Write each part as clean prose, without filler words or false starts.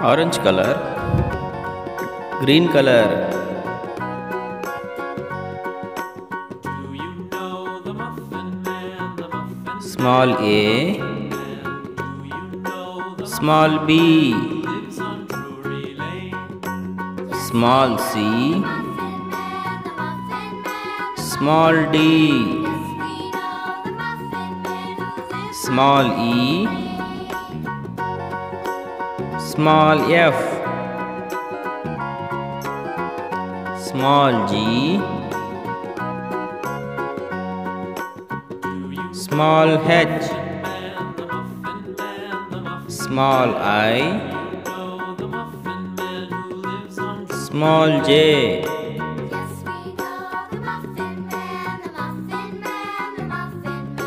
orange color, green color, small a, small b, small c, small d, small e, small f, small g, small h, small I, small j,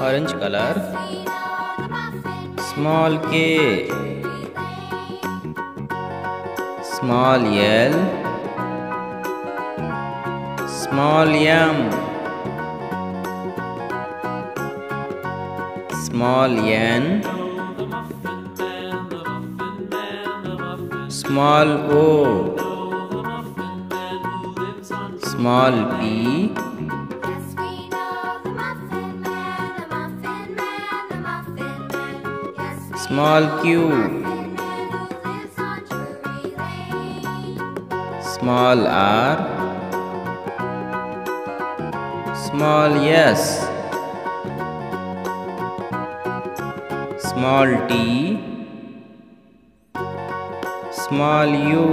orange color, small k, small l, small m, small n, small o, small p, small q, small r, small s, small t, small u,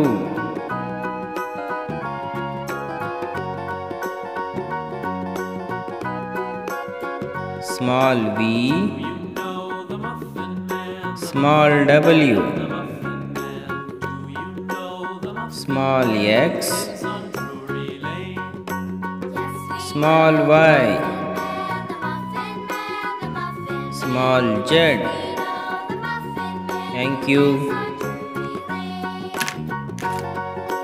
small v, small w, small x, small y, small z. Thank you.